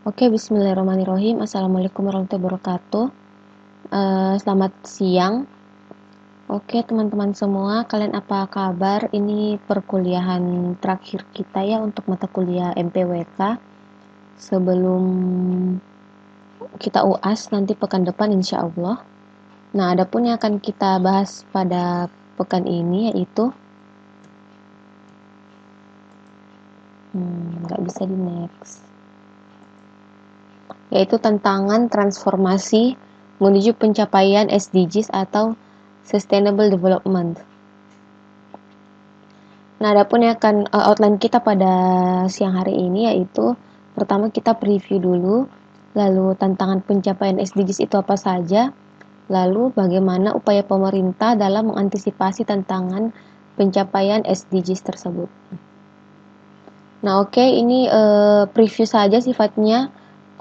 Oke, bismillahirrahmanirrahim. Assalamualaikum warahmatullahi wabarakatuh. Selamat siang. Oke, teman-teman semua, kalian apa kabar? Ini perkuliahan terakhir kita ya untuk mata kuliah MPWK sebelum kita UAS nanti pekan depan insya Allah. Nah, adapun yang akan kita bahas pada pekan ini yaitu nggak bisa di next, yaitu tantangan transformasi menuju pencapaian SDGs atau Sustainable Development. Nah, adapun yang akan outline kita pada siang hari ini yaitu pertama kita preview dulu, lalu tantangan pencapaian SDGs itu apa saja, lalu bagaimana upaya pemerintah dalam mengantisipasi tantangan pencapaian SDGs tersebut. Nah, oke, ini preview saja sifatnya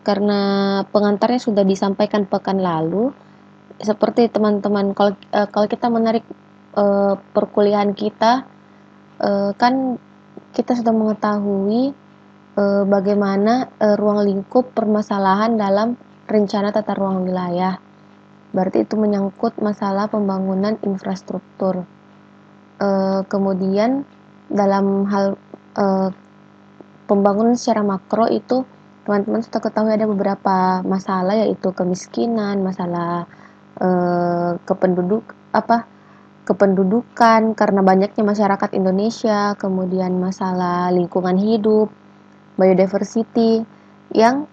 karena pengantarnya sudah disampaikan pekan lalu. Seperti teman-teman, kalau kita menarik perkuliahan kita, kan kita sudah mengetahui bagaimana ruang lingkup permasalahan dalam rencana tata ruang wilayah. Berarti itu menyangkut masalah pembangunan infrastruktur. Kemudian dalam hal pembangunan secara makro itu teman-teman sudah ketahui ada beberapa masalah, yaitu kemiskinan, masalah kependudukan karena banyaknya masyarakat Indonesia, kemudian masalah lingkungan hidup, biodiversity, yang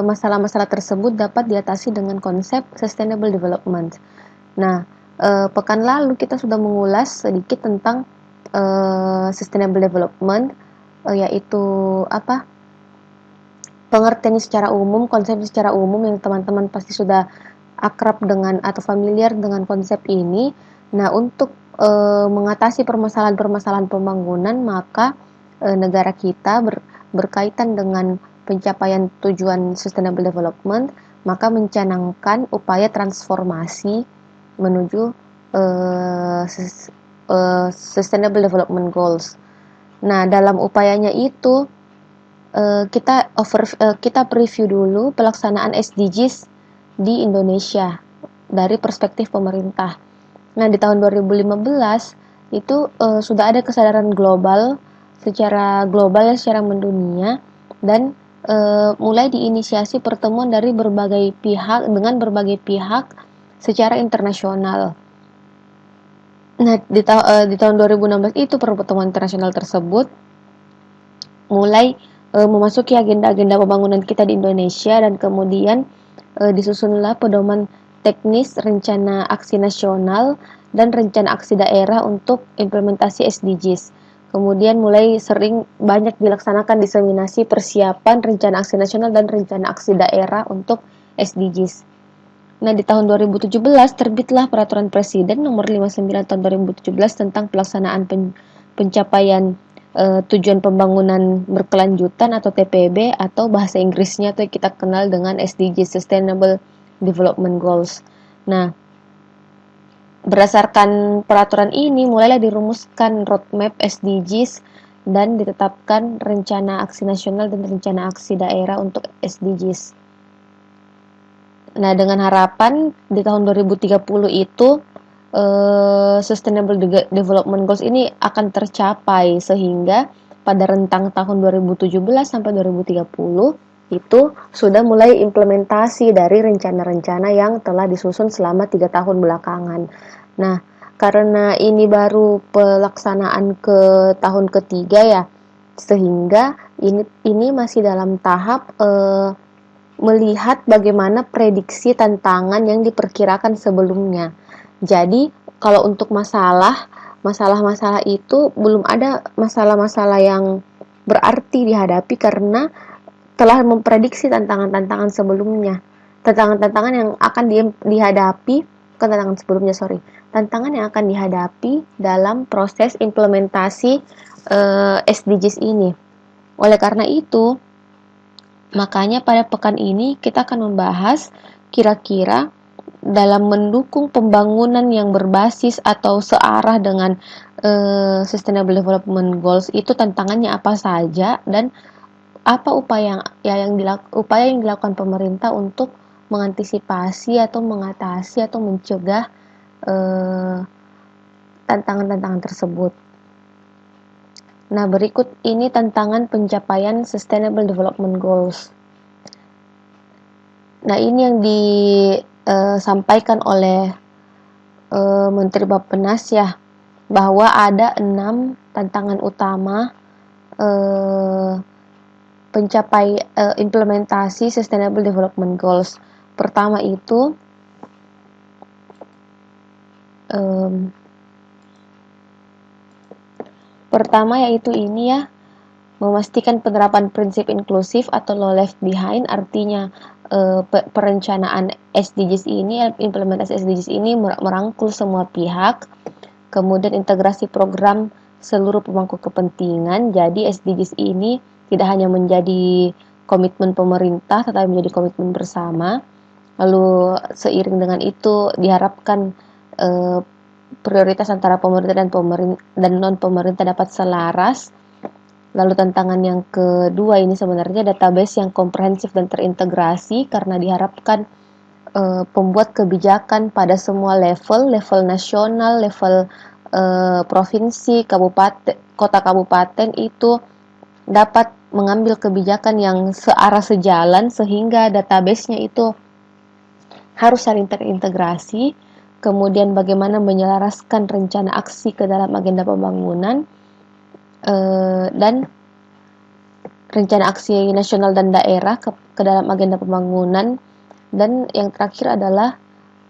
masalah-masalah tersebut dapat diatasi dengan konsep sustainable development. Nah, pekan lalu kita sudah mengulas sedikit tentang sustainable development, yaitu pengertian secara umum, konsep secara umum yang teman-teman pasti sudah akrab dengan atau familiar dengan konsep ini. Nah, untuk mengatasi permasalahan-permasalahan pembangunan, maka negara kita berkaitan dengan pencapaian tujuan sustainable development, maka mencanangkan upaya transformasi menuju sustainable development goals. Nah, dalam upayanya itu kita preview dulu pelaksanaan SDGs di Indonesia dari perspektif pemerintah. Nah, di tahun 2015 itu sudah ada kesadaran global secara mendunia, dan mulai diinisiasi pertemuan dari berbagai pihak dengan berbagai pihak secara internasional. Nah, di tahun 2016 itu pertemuan internasional tersebut mulai memasuki agenda-agenda pembangunan kita di Indonesia, dan kemudian disusunlah pedoman teknis rencana aksi nasional dan rencana aksi daerah untuk implementasi SDGs. Kemudian mulai banyak dilaksanakan diseminasi persiapan rencana aksi nasional dan rencana aksi daerah untuk SDGs. Nah, di tahun 2017 terbitlah Peraturan Presiden Nomor 59 Tahun 2017 tentang pelaksanaan pencapaian tujuan pembangunan berkelanjutan atau TPB, atau bahasa Inggrisnya tuh kita kenal dengan SDG, Sustainable Development Goals. Nah, berdasarkan peraturan ini mulailah dirumuskan roadmap SDGs dan ditetapkan rencana aksi nasional dan rencana aksi daerah untuk SDGs. Nah, dengan harapan di tahun 2030 itu Sustainable Development Goals ini akan tercapai, sehingga pada rentang tahun 2017 sampai 2030 itu sudah mulai implementasi dari rencana-rencana yang telah disusun selama 3 tahun belakangan. Nah, karena ini baru pelaksanaan ke tahun ketiga ya, sehingga ini masih dalam tahap melihat bagaimana prediksi tantangan yang diperkirakan sebelumnya. Jadi, kalau untuk masalah-masalah itu belum ada masalah-masalah yang berarti dihadapi karena telah memprediksi tantangan-tantangan sebelumnya. Tantangan-tantangan yang akan dihadapi, bukan tantangan sebelumnya, tantangan yang akan dihadapi dalam proses implementasi SDGs ini. Oleh karena itu, makanya pada pekan ini kita akan membahas kira-kira dalam mendukung pembangunan yang berbasis atau searah dengan Sustainable Development Goals itu tantangannya apa saja, dan apa upaya yang dilakukan pemerintah untuk mengantisipasi atau mengatasi atau mencegah tantangan-tantangan tersebut. Nah, berikut ini tantangan pencapaian Sustainable Development Goals. Nah, ini yang disampaikan oleh Menteri Bappenas ya, bahwa ada 6 tantangan utama implementasi Sustainable Development Goals. Pertama itu yaitu ini ya, memastikan penerapan prinsip inklusif atau low left behind, artinya perencanaan SDGs ini, implementasi SDGs ini merangkul semua pihak. Kemudian integrasi program seluruh pemangku kepentingan, jadi SDGs ini tidak hanya menjadi komitmen pemerintah, tetapi menjadi komitmen bersama. Lalu seiring dengan itu diharapkan prioritas antara pemerintah dan non-pemerintah dapat selaras. Lalu tantangan yang kedua ini sebenarnya database yang komprehensif dan terintegrasi, karena diharapkan pembuat kebijakan pada semua level nasional, level provinsi, kabupaten, kota kabupaten itu dapat mengambil kebijakan yang searah sejalan, sehingga database-nya itu harus saling terintegrasi. Kemudian bagaimana menyelaraskan rencana aksi ke dalam agenda pembangunan dan rencana aksi nasional dan daerah ke dalam agenda pembangunan. Dan yang terakhir adalah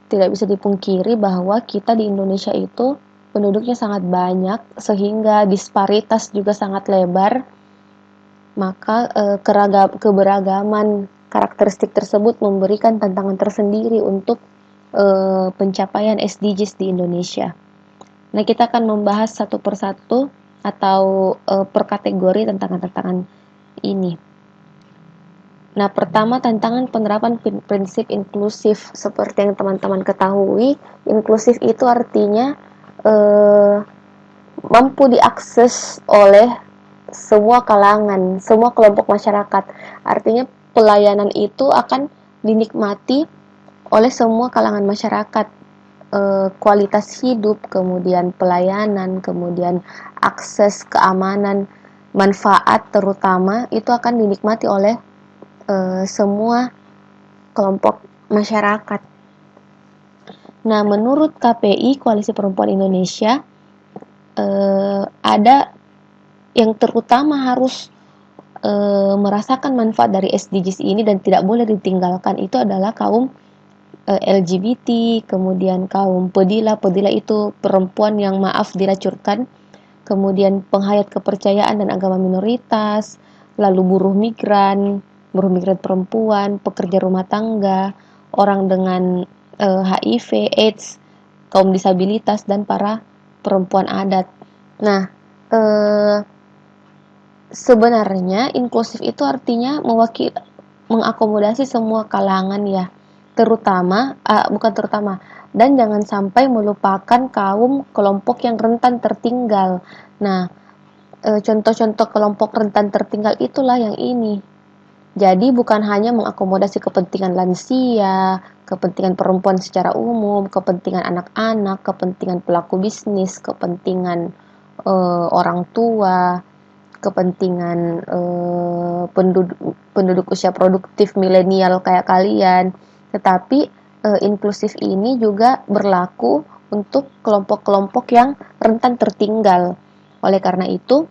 tidak bisa dipungkiri bahwa kita di Indonesia itu penduduknya sangat banyak, sehingga disparitas juga sangat lebar. Maka keberagaman karakteristik tersebut memberikan tantangan tersendiri untuk pencapaian SDGs di Indonesia. Nah, kita akan membahas satu persatu atau per kategori tantangan-tantangan ini. Nah, pertama tantangan penerapan prinsip inklusif. Seperti yang teman-teman ketahui, inklusif itu artinya mampu diakses oleh semua kalangan, semua kelompok masyarakat. Artinya pelayanan itu akan dinikmati oleh semua kalangan masyarakat. Kualitas hidup, kemudian pelayanan, kemudian akses, keamanan, manfaat terutama itu akan dinikmati oleh semua kelompok masyarakat. Nah, menurut KPI, Koalisi Perempuan Indonesia, ada yang terutama harus merasakan manfaat dari SDGs ini dan tidak boleh ditinggalkan, itu adalah kaum LGBT, kemudian kaum pedila itu perempuan yang maaf diracunkan, kemudian penghayat kepercayaan dan agama minoritas, lalu buruh migran perempuan, pekerja rumah tangga, orang dengan HIV, AIDS, kaum disabilitas, dan para perempuan adat. Nah, sebenarnya inklusif itu artinya mengakomodasi semua kalangan ya, dan jangan sampai melupakan kaum kelompok yang rentan tertinggal. Nah, contoh-contoh kelompok rentan tertinggal itulah yang ini. Jadi bukan hanya mengakomodasi kepentingan lansia, kepentingan perempuan secara umum, kepentingan anak-anak, kepentingan pelaku bisnis, kepentingan orang tua, kepentingan penduduk usia produktif milenial kayak kalian, tetapi inklusif ini juga berlaku untuk kelompok-kelompok yang rentan tertinggal. Oleh karena itu,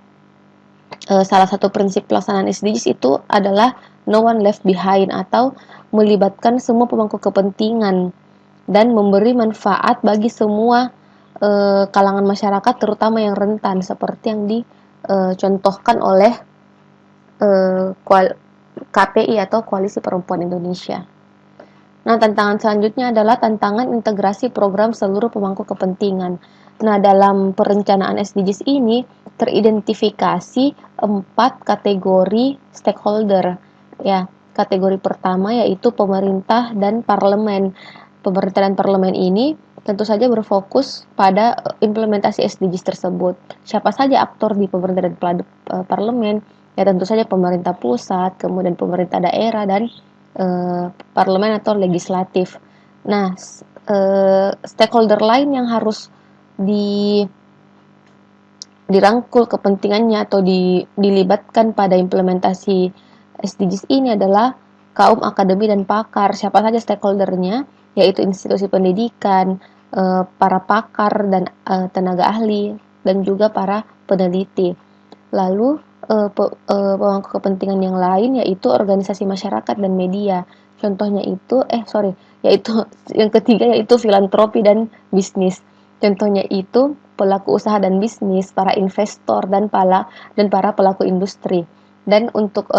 salah satu prinsip pelaksanaan SDGs itu adalah no one left behind, atau melibatkan semua pemangku kepentingan dan memberi manfaat bagi semua kalangan masyarakat, terutama yang rentan, seperti yang dicontohkan oleh KPI atau Koalisi Perempuan Indonesia. Nah, tantangan selanjutnya adalah tantangan integrasi program seluruh pemangku kepentingan. Nah, dalam perencanaan SDGs ini teridentifikasi 4 kategori stakeholder. Ya, kategori pertama yaitu pemerintah dan parlemen. Pemerintah dan parlemen ini tentu saja berfokus pada implementasi SDGs tersebut. Siapa saja aktor di pemerintah dan parlemen? Ya tentu saja pemerintah pusat, kemudian pemerintah daerah, dan parlemen atau legislatif. Nah, stakeholder lain yang harus dirangkul kepentingannya atau dilibatkan pada implementasi SDGs ini adalah kaum akademi dan pakar. Siapa saja stakeholdernya? Yaitu institusi pendidikan, para pakar dan tenaga ahli, dan juga para peneliti. Lalu pemangku kepentingan yang lain yaitu organisasi masyarakat dan media. Contohnya yaitu yang ketiga yaitu filantropi dan bisnis. Contohnya itu pelaku usaha dan bisnis, para investor dan para pelaku industri. Dan untuk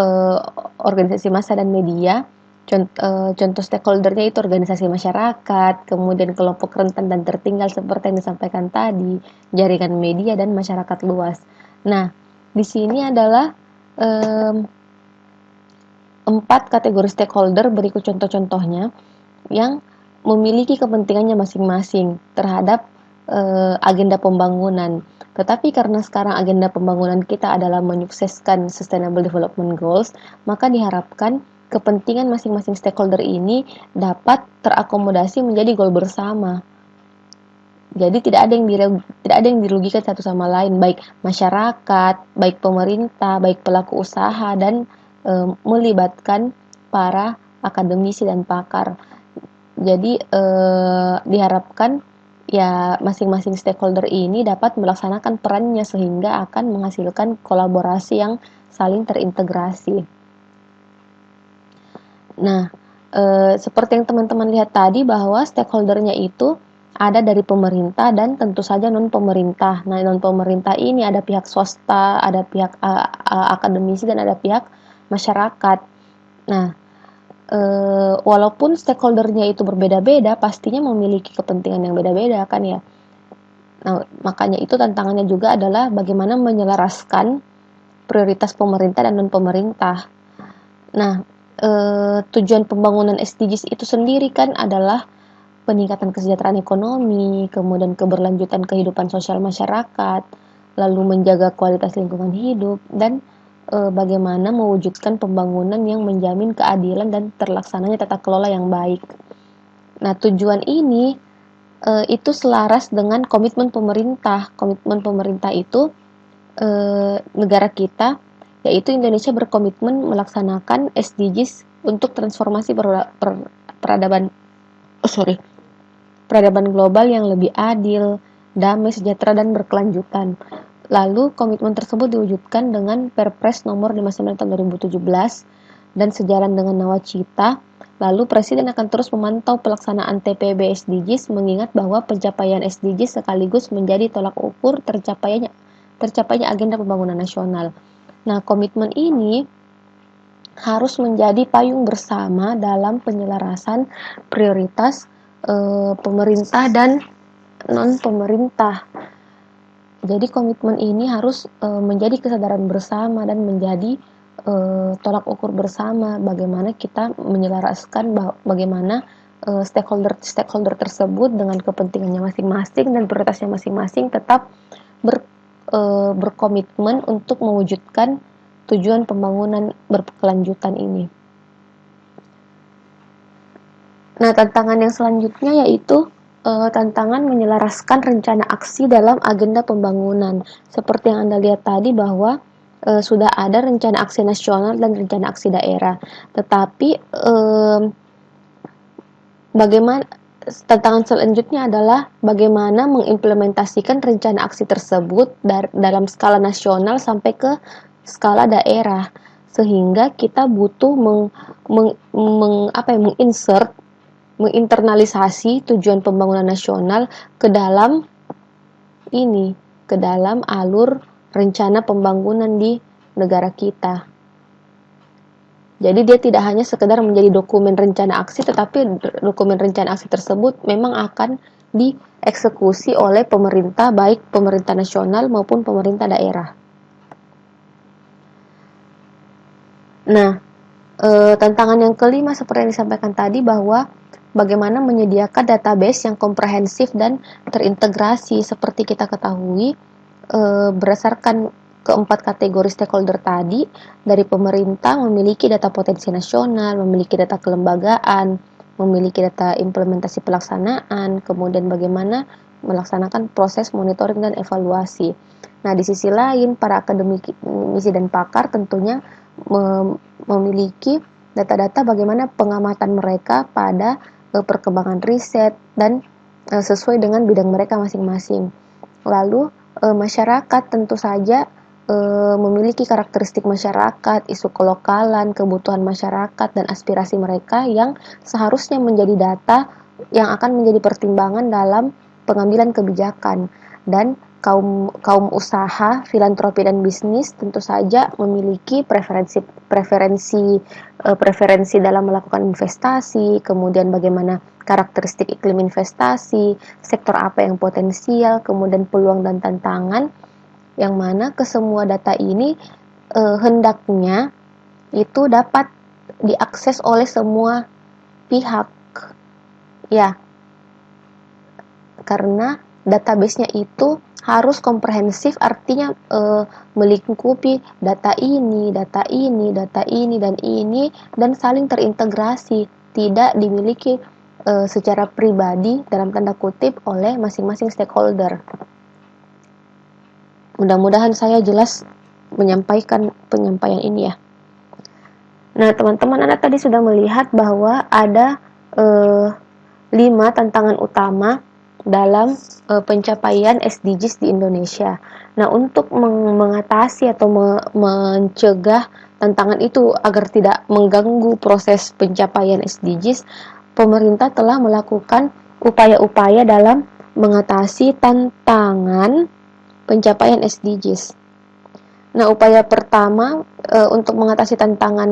organisasi massa dan media, contoh stakeholdernya itu organisasi masyarakat, kemudian kelompok rentan dan tertinggal seperti yang disampaikan tadi, jaringan media dan masyarakat luas. Nah, di sini adalah 4 kategori stakeholder, berikut contoh-contohnya yang memiliki kepentingannya masing-masing terhadap agenda pembangunan. Tetapi karena sekarang agenda pembangunan kita adalah menyukseskan Sustainable Development Goals, maka diharapkan kepentingan masing-masing stakeholder ini dapat terakomodasi menjadi goal bersama. Jadi tidak ada yang dirugikan satu sama lain, baik masyarakat, baik pemerintah, baik pelaku usaha, dan melibatkan para akademisi dan pakar. Jadi diharapkan ya masing-masing stakeholder ini dapat melaksanakan perannya sehingga akan menghasilkan kolaborasi yang saling terintegrasi. Nah, seperti yang teman-teman lihat tadi bahwa stakeholdernya itu ada dari pemerintah dan tentu saja non-pemerintah. Nah, non-pemerintah ini ada pihak swasta, ada pihak akademisi, dan ada pihak masyarakat. Nah, walaupun stakeholdernya itu berbeda-beda, pastinya memiliki kepentingan yang beda-beda kan ya. Nah, makanya itu tantangannya juga adalah bagaimana menyelaraskan prioritas pemerintah dan non-pemerintah. Nah, tujuan pembangunan SDGs itu sendiri kan adalah peningkatan kesejahteraan ekonomi, kemudian keberlanjutan kehidupan sosial masyarakat, lalu menjaga kualitas lingkungan hidup, dan bagaimana mewujudkan pembangunan yang menjamin keadilan dan terlaksananya tata kelola yang baik. Nah, tujuan ini itu selaras dengan komitmen pemerintah. Komitmen pemerintah itu negara kita, yaitu Indonesia, berkomitmen melaksanakan SDGs untuk transformasi peradaban global yang lebih adil, damai, sejahtera, dan berkelanjutan. Lalu komitmen tersebut diwujudkan dengan Perpres nomor 59 tahun 2017 dan sejalan dengan nawacita. Lalu Presiden akan terus memantau pelaksanaan TPB SDGs, mengingat bahwa pencapaian SDGs sekaligus menjadi tolak ukur tercapainya agenda pembangunan nasional. Nah, komitmen ini harus menjadi payung bersama dalam penyelarasan prioritas pemerintah dan non-pemerintah. Jadi komitmen ini harus menjadi kesadaran bersama dan menjadi tolak ukur bersama bagaimana kita menyelaraskan bagaimana stakeholder tersebut dengan kepentingannya masing-masing dan prioritasnya masing-masing tetap berkomitmen untuk mewujudkan tujuan pembangunan berkelanjutan ini. Nah, tantangan yang selanjutnya yaitu tantangan menyelaraskan rencana aksi dalam agenda pembangunan. Seperti yang Anda lihat tadi bahwa sudah ada rencana aksi nasional dan rencana aksi daerah. Tetapi bagaimana tantangan selanjutnya adalah bagaimana mengimplementasikan rencana aksi tersebut dalam skala nasional sampai ke skala daerah, sehingga kita butuh menginternalisasi tujuan pembangunan nasional ke dalam alur rencana pembangunan di negara kita. Jadi dia tidak hanya sekedar menjadi dokumen rencana aksi, tetapi dokumen rencana aksi tersebut memang akan dieksekusi oleh pemerintah, baik pemerintah nasional maupun pemerintah daerah. Nah, tantangan yang kelima seperti yang disampaikan tadi bahwa bagaimana menyediakan database yang komprehensif dan terintegrasi. Seperti kita ketahui, berdasarkan keempat kategori stakeholder tadi, dari pemerintah memiliki data potensi nasional, memiliki data kelembagaan, memiliki data implementasi pelaksanaan, kemudian bagaimana melaksanakan proses monitoring dan evaluasi. Nah, di sisi lain, para akademisi dan pakar tentunya memiliki data-data bagaimana pengamatan mereka pada perkembangan riset dan sesuai dengan bidang mereka masing-masing. Lalu masyarakat tentu saja memiliki karakteristik masyarakat, isu kelokalan, kebutuhan masyarakat, dan aspirasi mereka yang seharusnya menjadi data yang akan menjadi pertimbangan dalam pengambilan kebijakan. Dan kaum usaha, filantropi, dan bisnis tentu saja memiliki preferensi dalam melakukan investasi, kemudian bagaimana karakteristik iklim investasi, sektor apa yang potensial, kemudian peluang dan tantangan, yang mana kesemua data ini hendaknya itu dapat diakses oleh semua pihak, ya, karena database-nya itu harus komprehensif, artinya melingkupi data ini, dan saling terintegrasi, tidak dimiliki secara pribadi dalam tanda kutip oleh masing-masing stakeholder. Mudah-mudahan saya jelas menyampaikan penyampaian ini ya. Nah, teman-teman, Anda tadi sudah melihat bahwa ada 5 tantangan utama dalam pencapaian SDGs di Indonesia. Nah, untuk mengatasi atau mencegah tantangan itu agar tidak mengganggu proses pencapaian SDGs, pemerintah telah melakukan upaya-upaya dalam mengatasi tantangan pencapaian SDGs. Nah, upaya pertama untuk mengatasi tantangan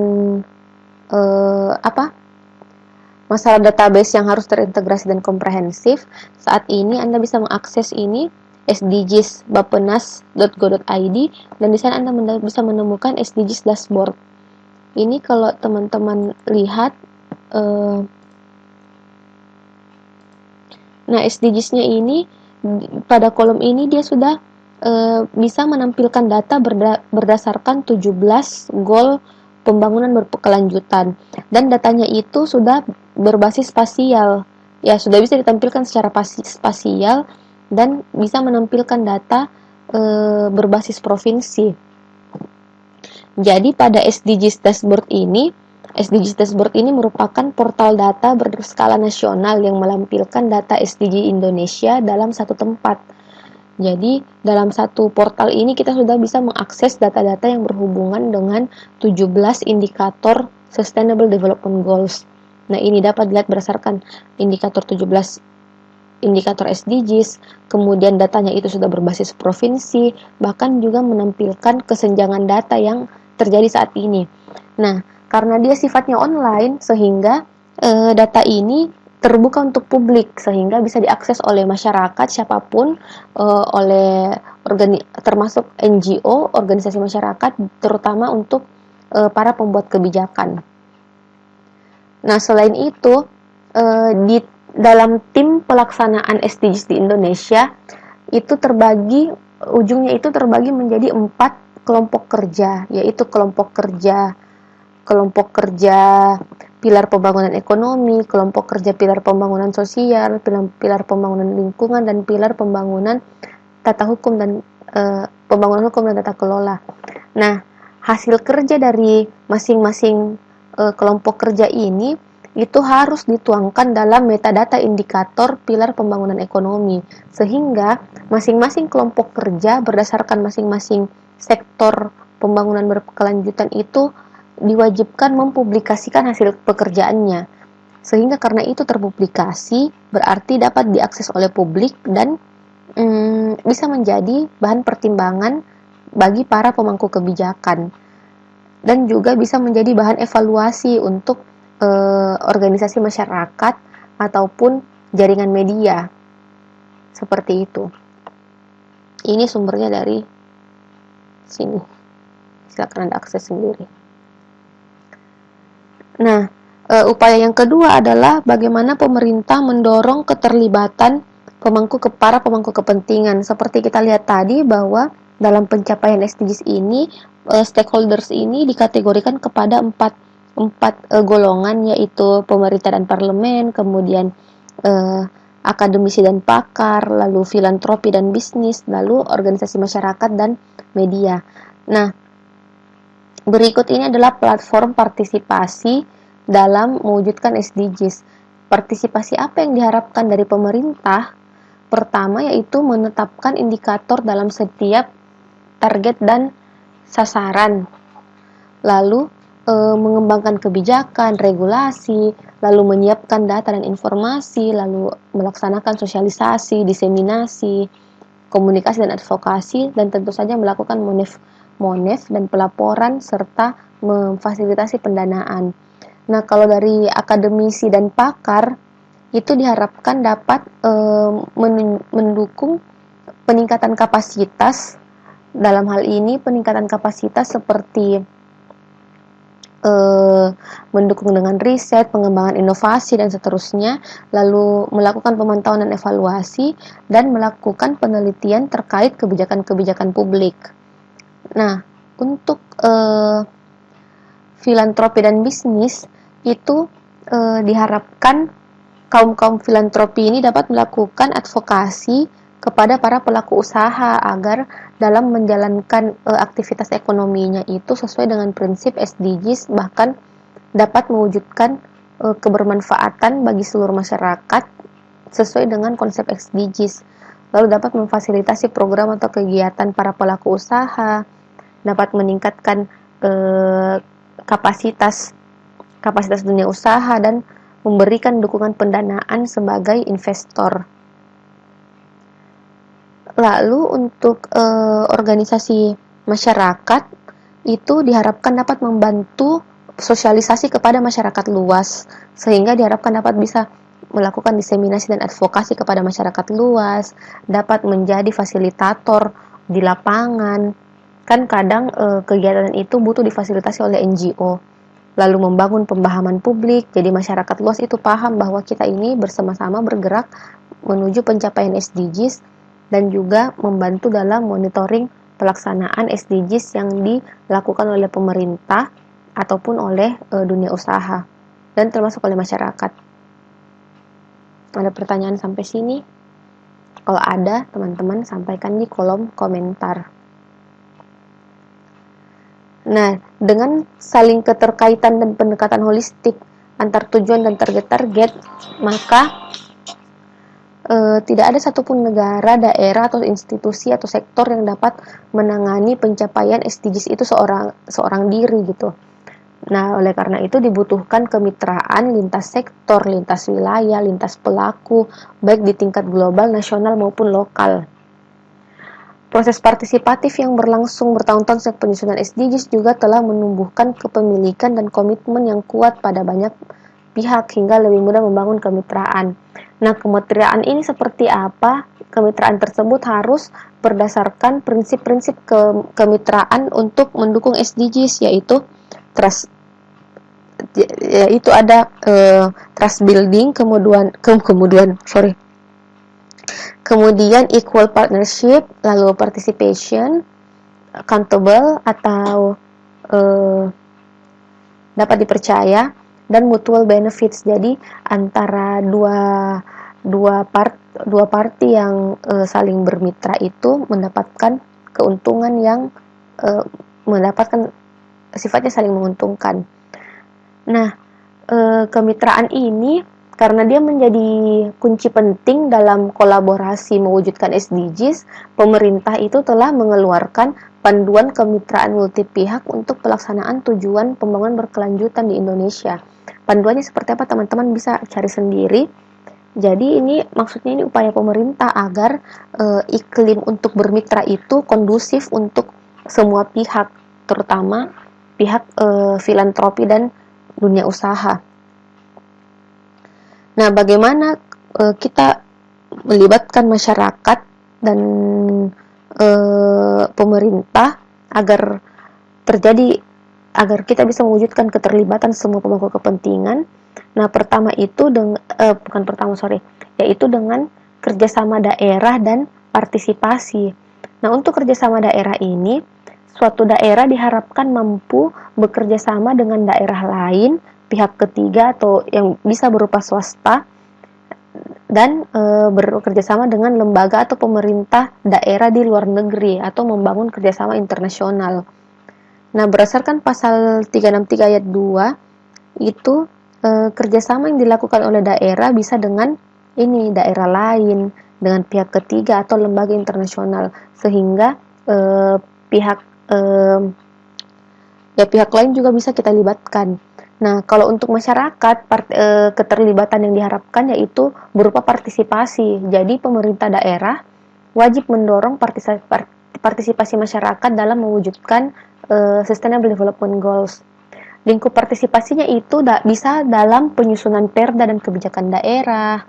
masalah database yang harus terintegrasi dan komprehensif, saat ini Anda bisa mengakses ini sdgs.bappenas.go.id, dan di sana Anda bisa menemukan SDGs dashboard. Ini kalau teman-teman lihat, nah SDGs-nya ini pada kolom ini dia sudah bisa menampilkan data berdasarkan 17 goal pembangunan berkelanjutan, dan datanya itu sudah berbasis spasial, ya, sudah bisa ditampilkan secara spasial dan bisa menampilkan data berbasis provinsi. Jadi pada SDGs dashboard ini merupakan portal data berskala nasional yang melampirkan data SDG Indonesia dalam satu tempat. Jadi, dalam satu portal ini kita sudah bisa mengakses data-data yang berhubungan dengan 17 indikator Sustainable Development Goals. Nah, ini dapat dilihat berdasarkan indikator 17 indikator SDGs, kemudian datanya itu sudah berbasis provinsi, bahkan juga menampilkan kesenjangan data yang terjadi saat ini. Nah, karena dia sifatnya online, sehingga data ini terbuka untuk publik, sehingga bisa diakses oleh masyarakat siapapun, oleh termasuk NGO, organisasi masyarakat, terutama untuk para pembuat kebijakan. Nah, selain itu, di dalam tim pelaksanaan SDGs di Indonesia itu ujungnya itu terbagi menjadi 4 kelompok kerja, yaitu kelompok kerja pilar pembangunan ekonomi, kelompok kerja pilar pembangunan sosial, pilar pembangunan lingkungan, dan pilar pembangunan pembangunan hukum dan tata kelola. Nah, hasil kerja dari masing-masing kelompok kerja ini itu harus dituangkan dalam metadata indikator pilar pembangunan ekonomi, sehingga masing-masing kelompok kerja berdasarkan masing-masing sektor pembangunan berkelanjutan itu diwajibkan mempublikasikan hasil pekerjaannya, sehingga karena itu terpublikasi berarti dapat diakses oleh publik dan bisa menjadi bahan pertimbangan bagi para pemangku kebijakan, dan juga bisa menjadi bahan evaluasi untuk organisasi masyarakat ataupun jaringan media, seperti itu. Ini sumbernya dari sini, silakan Anda akses sendiri. Nah, upaya yang kedua adalah bagaimana pemerintah mendorong keterlibatan para pemangku kepentingan. Seperti kita lihat tadi bahwa dalam pencapaian SDGs ini, stakeholders ini dikategorikan kepada empat golongan, yaitu pemerintah dan parlemen, kemudian akademisi dan pakar, lalu filantropi dan bisnis, lalu organisasi masyarakat dan media. Nah, berikut ini adalah platform partisipasi dalam mewujudkan SDGs. Partisipasi apa yang diharapkan dari pemerintah? Pertama, yaitu menetapkan indikator dalam setiap target dan sasaran. Lalu mengembangkan kebijakan, regulasi, lalu menyiapkan data dan informasi, lalu melaksanakan sosialisasi, diseminasi, komunikasi dan advokasi, dan tentu saja melakukan monef dan pelaporan serta memfasilitasi pendanaan. Nah, kalau dari akademisi dan pakar itu diharapkan dapat mendukung peningkatan kapasitas. Dalam hal ini peningkatan kapasitas seperti mendukung dengan riset, pengembangan inovasi dan seterusnya, lalu melakukan pemantauan dan evaluasi, dan melakukan penelitian terkait kebijakan-kebijakan publik. Nah, untuk filantropi dan bisnis itu diharapkan kaum filantropi ini dapat melakukan advokasi kepada para pelaku usaha agar dalam menjalankan aktivitas ekonominya itu sesuai dengan prinsip SDGs, bahkan dapat mewujudkan kebermanfaatan bagi seluruh masyarakat sesuai dengan konsep SDGs. Lalu dapat memfasilitasi program atau kegiatan para pelaku usaha, dapat meningkatkan kapasitas dunia usaha, dan memberikan dukungan pendanaan sebagai investor. Lalu untuk organisasi masyarakat itu diharapkan dapat membantu sosialisasi kepada masyarakat luas, sehingga diharapkan dapat bisa melakukan diseminasi dan advokasi kepada masyarakat luas, dapat menjadi fasilitator di lapangan. Kan kadang kegiatan itu butuh difasilitasi oleh NGO. Lalu membangun pemahaman publik, jadi masyarakat luas itu paham bahwa kita ini bersama-sama bergerak menuju pencapaian SDGs, dan juga membantu dalam monitoring pelaksanaan SDGs yang dilakukan oleh pemerintah ataupun oleh dunia usaha, dan termasuk oleh masyarakat. Ada pertanyaan sampai sini? Kalau ada, teman-teman sampaikan di kolom komentar. Nah, dengan saling keterkaitan dan pendekatan holistik antar tujuan dan target-target, maka tidak ada satupun negara, daerah, atau institusi atau sektor yang dapat menangani pencapaian SDGs itu seorang diri gitu. Nah, oleh karena itu dibutuhkan kemitraan lintas sektor, lintas wilayah, lintas pelaku, baik di tingkat global, nasional maupun lokal. Proses partisipatif yang berlangsung bertahun-tahun sejak penyusunan SDGs juga telah menumbuhkan kepemilikan dan komitmen yang kuat pada banyak pihak hingga lebih mudah membangun kemitraan. Nah, kemitraan ini seperti apa? Kemitraan tersebut harus berdasarkan prinsip-prinsip kemitraan untuk mendukung SDGs, yaitu ada trust building, kemudian equal partnership, lalu participation, accountable atau dapat dipercaya, dan mutual benefits. Jadi antara dua party yang saling bermitra itu mendapatkan keuntungan yang mendapatkan sifatnya saling menguntungkan. Nah, kemitraan ini karena dia menjadi kunci penting dalam kolaborasi mewujudkan SDGs, pemerintah itu telah mengeluarkan panduan kemitraan multi pihak untuk pelaksanaan tujuan pembangunan berkelanjutan di Indonesia. Panduannya seperti apa, teman-teman bisa cari sendiri. Jadi ini maksudnya, ini upaya pemerintah agar iklim untuk bermitra itu kondusif untuk semua pihak, terutama pihak filantropi dan dunia usaha. Nah, bagaimana kita melibatkan masyarakat dan pemerintah agar kita bisa mewujudkan keterlibatan semua pemangku kepentingan. Nah, yaitu dengan kerjasama daerah dan partisipasi. Nah, untuk kerjasama daerah ini, suatu daerah diharapkan mampu bekerja sama dengan daerah lain, pihak ketiga atau yang bisa berupa swasta, dan bekerja sama dengan lembaga atau pemerintah daerah di luar negeri atau membangun kerjasama internasional. Nah, berdasarkan pasal 363 ayat 2, itu kerjasama yang dilakukan oleh daerah bisa dengan daerah lain, dengan pihak ketiga atau lembaga internasional, sehingga pihak pihak lain juga bisa kita libatkan. Nah, kalau untuk masyarakat, keterlibatan yang diharapkan yaitu berupa partisipasi. Jadi, pemerintah daerah wajib mendorong partisipasi masyarakat dalam mewujudkan Sustainable Development Goals. Lingkup partisipasinya itu bisa dalam penyusunan perda dan kebijakan daerah,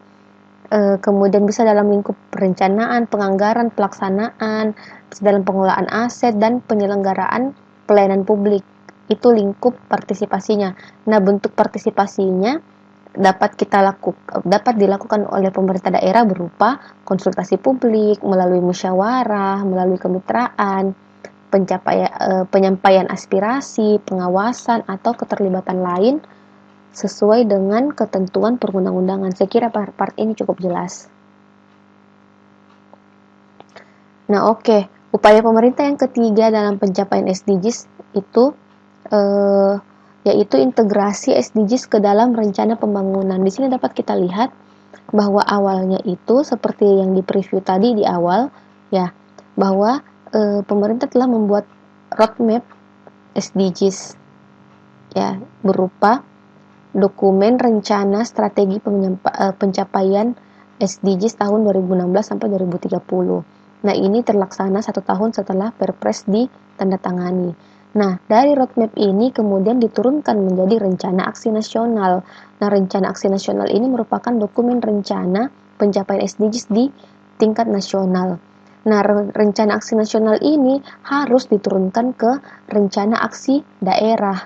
kemudian bisa dalam lingkup perencanaan, penganggaran, pelaksanaan, bisa dalam pengelolaan aset, dan penyelenggaraan pelayanan publik. Itu lingkup partisipasinya. Nah, bentuk partisipasinya dapat dilakukan oleh pemerintah daerah berupa konsultasi publik, melalui musyawarah, melalui kemitraan, penyampaian aspirasi, pengawasan, atau keterlibatan lain sesuai dengan ketentuan perundang-undangan. Saya kira part ini cukup jelas. Nah, oke. Upaya pemerintah yang ketiga dalam pencapaian SDGs itu yaitu integrasi SDGs ke dalam rencana pembangunan. Di sini dapat kita lihat bahwa awalnya itu seperti yang di preview tadi di awal, ya, bahwa pemerintah telah membuat roadmap SDGs, ya, berupa dokumen rencana strategi pencapaian SDGs tahun 2016 sampai 2030. Nah, ini terlaksana 1 tahun setelah Perpres ditandatangani. Nah, dari roadmap ini kemudian diturunkan menjadi rencana aksi nasional. Nah, rencana aksi nasional ini merupakan dokumen rencana pencapaian SDGs di tingkat nasional. Nah, rencana aksi nasional ini harus diturunkan ke rencana aksi daerah.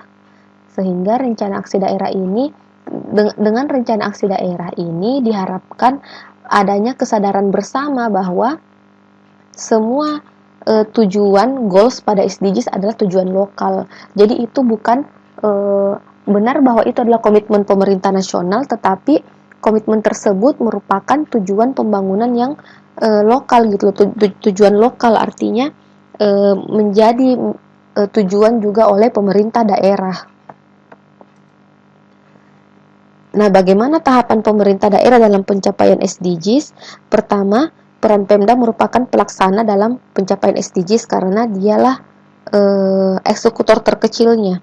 Sehingga rencana aksi daerah ini, dengan rencana aksi daerah ini diharapkan adanya kesadaran bersama bahwa semua tujuan goals pada SDGs adalah tujuan lokal. Jadi itu bukan benar bahwa itu adalah komitmen pemerintah nasional, tetapi komitmen tersebut merupakan tujuan pembangunan yang lokal gitu. Tujuan lokal artinya menjadi tujuan juga oleh pemerintah daerah. Nah, bagaimana tahapan pemerintah daerah dalam pencapaian SDGs? Pertama, peran Pemda merupakan pelaksana dalam pencapaian SDGs karena dialah eksekutor terkecilnya.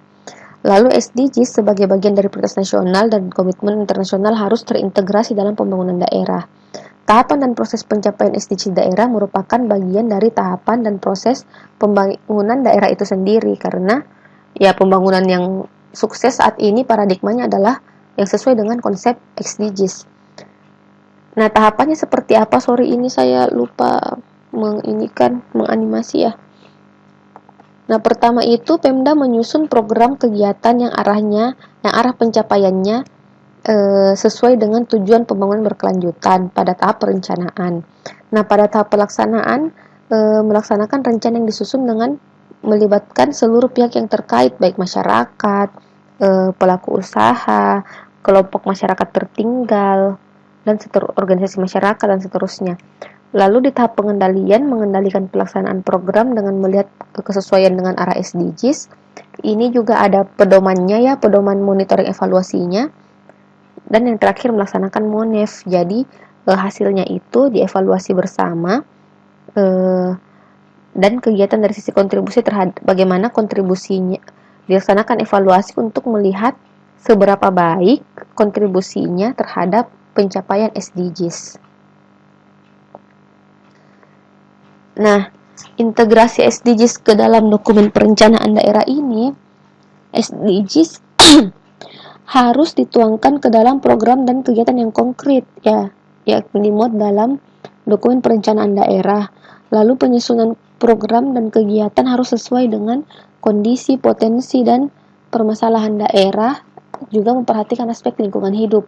Lalu SDGs sebagai bagian dari prioritas nasional dan komitmen internasional harus terintegrasi dalam pembangunan daerah. Tahapan dan proses pencapaian SDGs daerah merupakan bagian dari tahapan dan proses pembangunan daerah itu sendiri, karena ya pembangunan yang sukses saat ini paradigmanya adalah yang sesuai dengan konsep SDGs. Nah, tahapannya seperti apa? Sorry, ini saya lupa menganimasi ya. Nah, pertama itu Pemda menyusun program kegiatan yang arah pencapaiannya sesuai dengan tujuan pembangunan berkelanjutan pada tahap perencanaan. Nah, pada tahap pelaksanaan, melaksanakan rencana yang disusun dengan melibatkan seluruh pihak yang terkait, baik masyarakat, pelaku usaha, kelompok masyarakat tertinggal, dan organisasi masyarakat, dan seterusnya. Lalu di tahap pengendalian, mengendalikan pelaksanaan program dengan melihat kesesuaian dengan arah SDGs. Ini juga ada pedomannya ya, pedoman monitoring evaluasinya. Dan yang terakhir melaksanakan MONEF. Jadi hasilnya itu dievaluasi bersama, dan kegiatan dari sisi kontribusi terhadap bagaimana kontribusinya, dilaksanakan evaluasi untuk melihat seberapa baik kontribusinya terhadap pencapaian SDGs. Nah, integrasi SDGs ke dalam dokumen perencanaan daerah ini, SDGs harus dituangkan ke dalam program dan kegiatan yang konkret, ya dimuat dalam dokumen perencanaan daerah. Lalu penyusunan program dan kegiatan harus sesuai dengan kondisi, potensi, dan permasalahan daerah, juga memperhatikan aspek lingkungan hidup.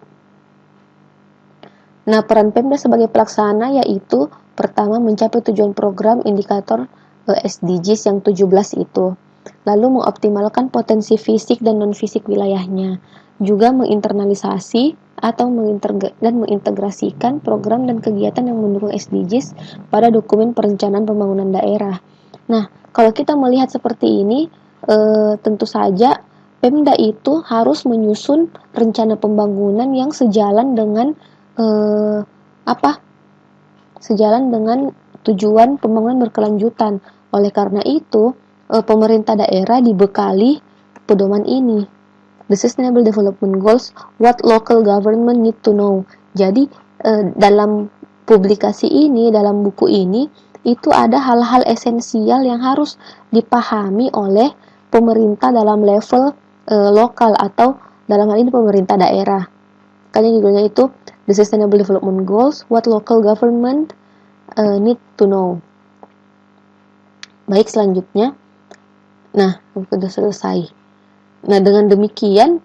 Nah, peran Pemda sebagai pelaksana yaitu Pertama, mencapai tujuan program indikator SDGs yang 17 itu. Lalu mengoptimalkan potensi fisik dan non-fisik wilayahnya. Juga menginternalisasi atau mengintegrasikan program dan kegiatan yang mendukung SDGs pada dokumen perencanaan pembangunan daerah. Nah, kalau kita melihat seperti ini, tentu saja Pemda itu harus menyusun rencana pembangunan yang sejalan dengan apa sejalan dengan tujuan pembangunan berkelanjutan. Oleh karena itu, pemerintah daerah dibekali pedoman ini. The Sustainable Development Goals, what local government need to know. Jadi, dalam publikasi ini, dalam buku ini, itu ada hal-hal esensial yang harus dipahami oleh pemerintah dalam level lokal atau dalam hal ini pemerintah daerah. Makanya judulnya itu The Sustainable Development Goals, What Local Government Need to Know. Baik, selanjutnya. Nah, sudah selesai. Nah, dengan demikian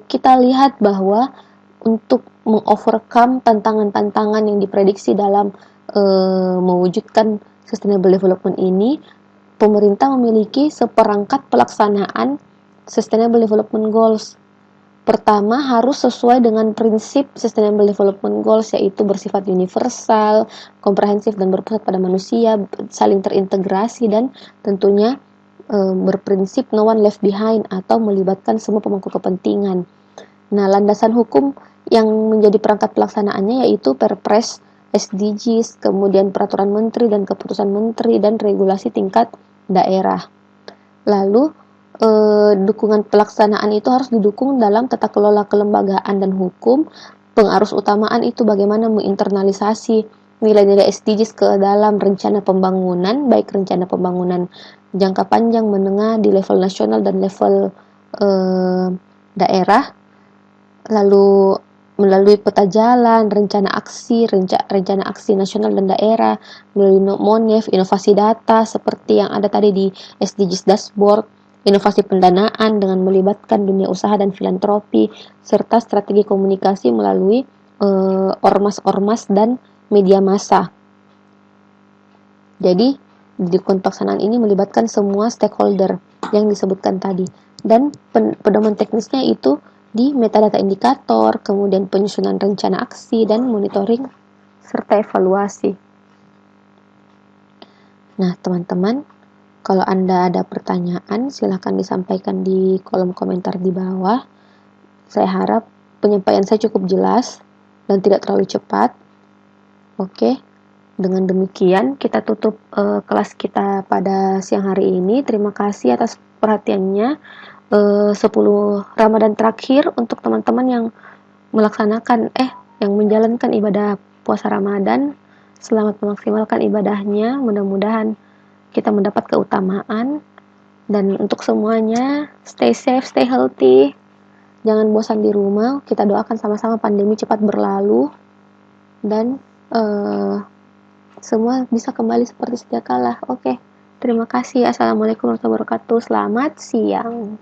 kita lihat bahwa untuk mengovercome tantangan-tantangan yang diprediksi dalam mewujudkan Sustainable Development ini, pemerintah memiliki seperangkat pelaksanaan Sustainable Development Goals. Pertama, harus sesuai dengan prinsip Sustainable Development Goals, yaitu bersifat universal, komprehensif, dan berpusat pada manusia, saling terintegrasi, dan tentunya berprinsip no one left behind atau melibatkan semua pemangku kepentingan. Nah, landasan hukum yang menjadi perangkat pelaksanaannya yaitu Perpres, SDGs, kemudian peraturan menteri dan keputusan menteri, dan regulasi tingkat daerah. Lalu dukungan pelaksanaan itu harus didukung dalam tata kelola kelembagaan dan hukum. Pengarus utamaan itu bagaimana menginternalisasi nilai-nilai SDGs ke dalam rencana pembangunan, baik rencana pembangunan jangka panjang, menengah di level nasional dan level daerah. Lalu melalui peta jalan, rencana aksi nasional dan daerah, melalui MONEF, inovasi data seperti yang ada tadi di SDGs Dashboard, inovasi pendanaan dengan melibatkan dunia usaha dan filantropi, serta strategi komunikasi melalui ormas-ormas dan media massa. Jadi, di pelaksanaan ini melibatkan semua stakeholder yang disebutkan tadi. Dan pedoman teknisnya itu di metadata indikator, kemudian penyusunan rencana aksi, dan monitoring, serta evaluasi. Nah, teman-teman, kalau Anda ada pertanyaan, silahkan disampaikan di kolom komentar di bawah. Saya harap penyampaian saya cukup jelas dan tidak terlalu cepat. Oke, dengan demikian kita tutup kelas kita pada siang hari ini. Terima kasih atas perhatiannya. 10 Ramadan terakhir untuk teman-teman yang yang menjalankan ibadah puasa Ramadan. Selamat memaksimalkan ibadahnya. Mudah-mudahan kita mendapat keutamaan. Dan untuk semuanya, stay safe, stay healthy. Jangan bosan di rumah. Kita doakan sama-sama pandemi cepat berlalu dan semua bisa kembali seperti sedia kala. Oke. Terima kasih. Assalamualaikum warahmatullahi wabarakatuh. Selamat siang.